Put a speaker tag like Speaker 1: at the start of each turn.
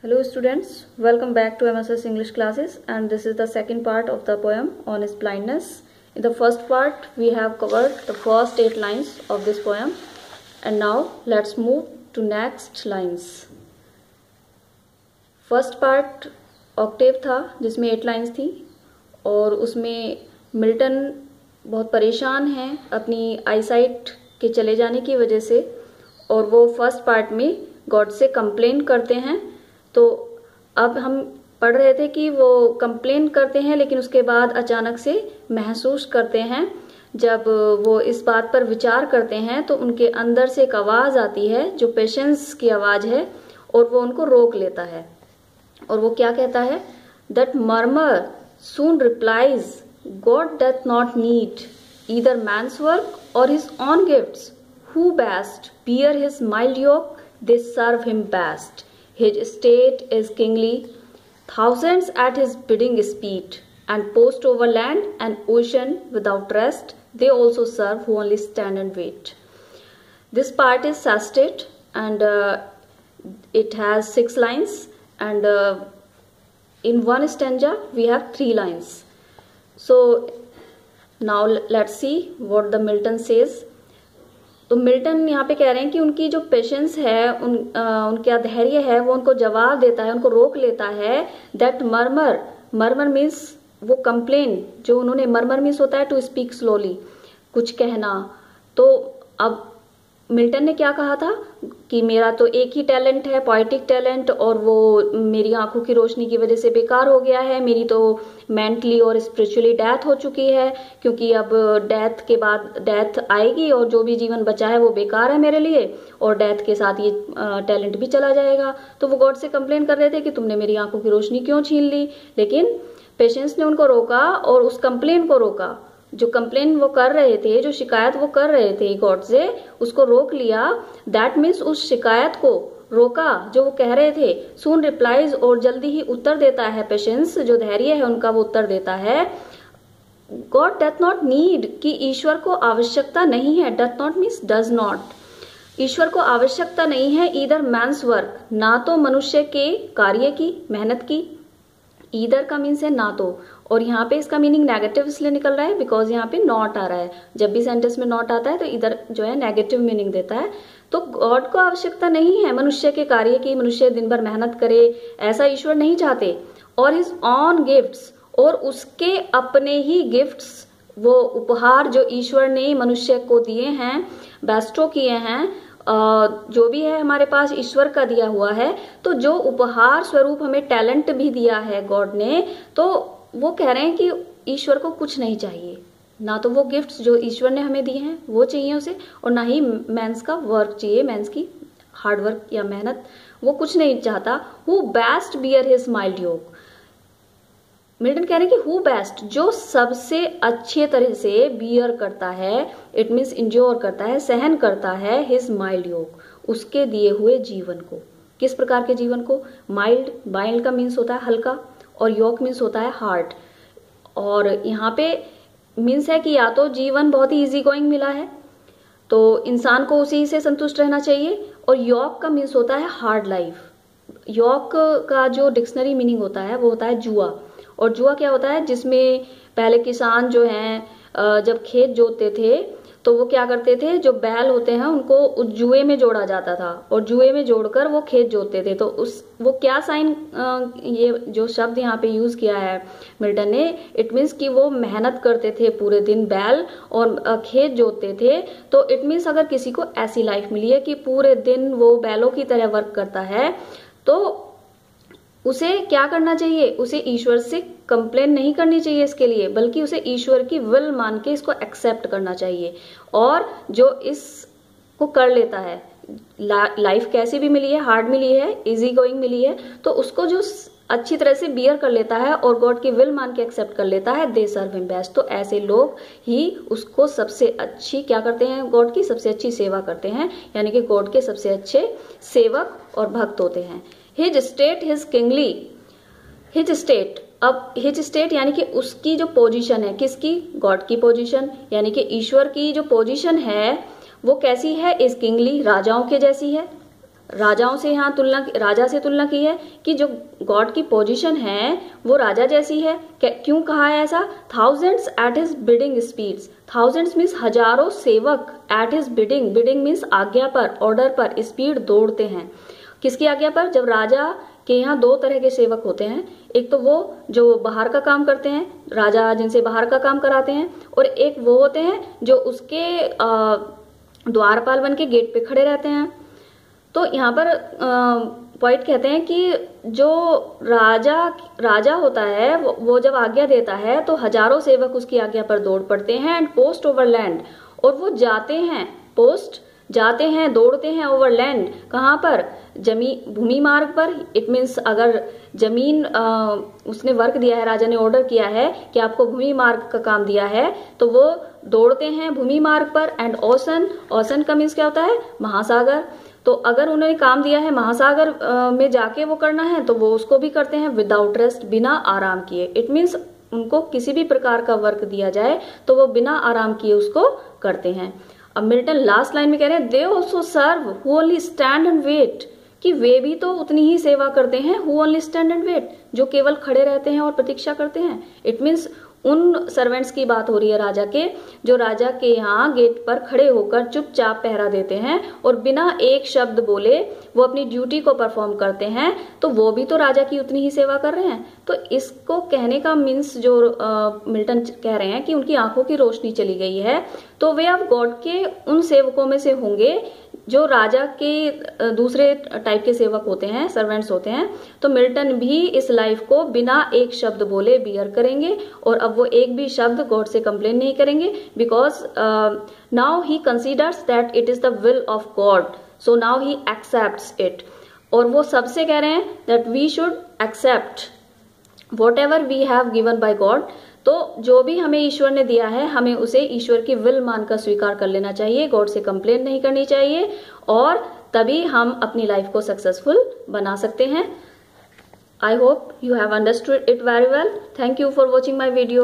Speaker 1: Hello students, welcome back to MSS English classes, and this is the second part of the poem on his blindness. In the first part we have covered the first 8 lines of this poem, and now let's move to next lines. First part Octave था जिसमें 8 lines थी और उसमें Milton बहुत परेशान हैं अपनी eyesight के चले जाने की वजह से, और वो फर्स्ट पार्ट में गॉड से कंप्लेन करते हैं। तो अब हम पढ़ रहे थे कि वो कंप्लेन करते हैं लेकिन उसके बाद अचानक से महसूस करते हैं, जब वो इस बात पर विचार करते हैं तो उनके अंदर से एक आवाज़ आती है जो पेशेंस की आवाज़ है, और वो उनको रोक लेता है। और वो क्या कहता है? That murmur soon replies God doth not need either man's work or his own gifts, who best bear his mild yoke, they serve him best. His state is kingly, thousands at his bidding speed, and post over land and ocean without rest, they also serve who only stand and wait. This part is sestet, and it has 6 lines, and in one stanza we have 3 lines. So now let's see what the Milton says. तो Milton यहाँ पे कह रहे हैं कि उनकी जो patience है, उनका धैर्य है, वो उनको जवाब देता है, उनको रोक लेता है। दैट मर्मर, मर्मर मीन्स वो कंप्लेन, जो उन्होंने, मर्मर मीन्स होता है टू स्पीक स्लोली, कुछ कहना। तो अब मिल्टन ने क्या कहा था कि मेरा तो एक ही टैलेंट है, पोएटिक टैलेंट, और वो मेरी आंखों की रोशनी की वजह से बेकार हो गया है। मेरी तो मेंटली और स्पिरिचुअली डेथ हो चुकी है, क्योंकि अब डेथ के बाद डेथ आएगी और जो भी जीवन बचा है वो बेकार है मेरे लिए, और डेथ के साथ ये टैलेंट भी चला जाएगा। तो वो गॉड से कंप्लेन कर रहे थे कि तुमने मेरी आंखों की रोशनी क्यों छीन ली। लेकिन पेशेंस ने उनको रोका और उस कंप्लेन को रोका, जो कंप्लेन वो कर रहे थे, जो शिकायत वो कर रहे थे गॉड से, उसको रोक लिया। दैट मीन्स उस शिकायत को रोका जो वो कह रहे थे। सून रिप्लाइज, और जल्दी ही उत्तर देता है पेशेंस, जो धैर्य है उनका वो उत्तर देता है। गॉड डथ नॉट नीड, कि ईश्वर को आवश्यकता नहीं है। Doth not means does not, ईश्वर को आवश्यकता नहीं है ईदर मैन्स वर्क, ना तो मनुष्य के कार्य की, मेहनत की। ईदर का मीन्स है ना तो, और यहाँ पे इसका मीनिंग नेगेटिव इसलिए निकल रहा है बिकॉज यहाँ पे नॉट आ रहा है। जब भी सेंटेंस में नॉट आता है तो इधर जो है नेगेटिव मीनिंग देता है। तो गॉड को आवश्यकता नहीं है मनुष्य के कार्य की, मनुष्य दिन भर मेहनत करे, ऐसा ईश्वर नहीं चाहते। और हिज ऑन गिफ्ट्स, और उसके अपने ही गिफ्ट्स, वो उपहार जो ईश्वर ने मनुष्य को दिए हैं, बेस्टो किए हैं, जो भी है हमारे पास ईश्वर का दिया हुआ है। तो जो उपहार स्वरूप हमें टैलेंट भी दिया है गॉड ने, तो वो कह रहे हैं कि ईश्वर को कुछ नहीं चाहिए, ना तो वो गिफ्ट्स जो ईश्वर ने हमें दिए हैं वो चाहिए उसे, और ना ही मैंस का वर्क चाहिए, मैंस की हार्ड वर्क या मेहनत, वो कुछ नहीं चाहता। Who best bear his mild yoke, Milton कह रहे हैं कि हु बेस्ट, जो सबसे अच्छे तरह से बियर करता है, इट मीन्स इंजोर करता है, सहन करता है, हिज माइल्ड योक, उसके दिए हुए जीवन को। किस प्रकार के जीवन को? माइल्ड, माइल्ड का मीन्स होता है हल्का, और योक मीन्स होता है हार्ड। और यहाँ पे मीन्स है कि या तो जीवन बहुत ही इजी गोइंग मिला है तो इंसान को उसी से संतुष्ट रहना चाहिए, और योक का मीन्स होता है हार्ड लाइफ। योक का जो डिक्शनरी मीनिंग होता है वो होता है जुआ। और जुआ क्या होता है? जिसमें पहले किसान जो हैं जब खेत जोतते थे तो वो क्या करते थे, जो बैल होते हैं उनको उस जुए में जोड़ा जाता था, और जुए में जोड़कर वो खेत जोतते थे। तो वो क्या साइन, ये जो शब्द यहाँ पे यूज किया है मिल्टन ने, इट मीन्स कि वो मेहनत करते थे पूरे दिन बैल और खेत जोतते थे। तो इट मीन्स अगर किसी को ऐसी लाइफ मिली है कि पूरे दिन वो बैलों की तरह वर्क करता है, तो उसे क्या करना चाहिए? उसे ईश्वर से कंप्लेन नहीं करनी चाहिए इसके लिए, बल्कि उसे ईश्वर की विल मान के इसको एक्सेप्ट करना चाहिए। और जो इसको कर लेता है, लाइफ कैसी भी मिली है, हार्ड मिली है, इजी गोइंग मिली है, तो उसको जो अच्छी तरह से बियर कर लेता है और गॉड की विल मान के एक्सेप्ट कर लेता है, दे सर्व हिम बेस्ट। तो ऐसे लोग ही उसको सबसे अच्छी क्या करते हैं? गॉड की सबसे अच्छी सेवा करते हैं, यानी कि गॉड के सबसे अच्छे सेवक और भक्त होते हैं। His state his kingly, his state, अब हिज स्टेट यानी कि उसकी जो पोजीशन है, किसकी? गॉड की पोजीशन, यानी कि ईश्वर की जो पोजीशन है वो कैसी है? इज किंगली, राजाओं के जैसी है। राजाओं से यहाँ राजा से तुलना की है कि जो गॉड की पोजीशन है वो राजा जैसी है। क्यों कहा है ऐसा? Thousands at his bidding speeds. Thousands means हजारों सेवक, at his bidding, bidding means आज्ञा पर, ऑर्डर पर, स्पीड दौड़ते हैं। किसकी आज्ञा पर? जब राजा के यहाँ दो तरह के सेवक होते हैं, एक तो वो जो बाहर का काम करते हैं, राजा जिनसे बाहर का काम कराते हैं, और एक वो होते हैं जो उसके द्वारपाल बन के गेट पे खड़े रहते हैं। तो यहाँ पर पॉइंट कहते हैं कि जो राजा होता है वो जब आज्ञा देता है तो हजारों सेवक उसकी आज्ञा पर दौड़ पड़ते हैं। एंड पोस्ट ओवर लैंड, और वो जाते हैं, पोस्ट जाते हैं, दौड़ते हैं ओवर लैंड, कहाँ पर? भूमि मार्ग पर। इट मीन्स अगर जमीन उसने वर्क दिया है, राजा ने ऑर्डर किया है कि आपको भूमि मार्ग का काम दिया है, तो वो दौड़ते हैं भूमि मार्ग पर। एंड ओशन, ओशन का मीन्स क्या होता है? महासागर। तो अगर उन्होंने काम दिया है महासागर में जाके वो करना है तो वो उसको भी करते हैं विदाउट रेस्ट, बिना आराम किए। इट मीन्स उनको किसी भी प्रकार का वर्क दिया जाए तो वो बिना आराम किए उसको करते हैं। अब मिल्टन लास्ट लाइन में कह रहे हैं they also serve who only stand and wait, कि वे भी तो उतनी ही सेवा करते हैं, who only stand and wait, जो केवल खड़े रहते हैं और प्रतीक्षा करते हैं। इट मीन्स उन सर्वेंट्स की बात हो रही है राजा के, जो राजा के यहाँ गेट पर खड़े होकर चुपचाप पहरा देते हैं और बिना एक शब्द बोले वो अपनी ड्यूटी को परफॉर्म करते हैं, तो वो भी तो राजा की उतनी ही सेवा कर रहे हैं। तो इसको कहने का मीन्स जो मिल्टन कह रहे हैं कि उनकी आंखों की रोशनी चली गई है, तो वे अब गॉड के उन सेवकों में से होंगे जो राजा के दूसरे टाइप के सेवक होते हैं, सर्वेंट्स होते हैं। तो मिल्टन भी इस लाइफ को बिना एक शब्द बोले बियर करेंगे, और अब वो एक भी शब्द गॉड से कंप्लेन नहीं करेंगे, because now he considers that it is the will of God, so now he accepts it. और वो सबसे कह रहे हैं that we should accept whatever we have given by God. तो जो भी हमें ईश्वर ने दिया है हमें उसे ईश्वर की विल मानकर स्वीकार कर लेना चाहिए, गॉड से कंप्लेन नहीं करनी चाहिए, और तभी हम अपनी लाइफ को सक्सेसफुल बना सकते हैं। I hope you have understood it very well. Thank you for watching my video.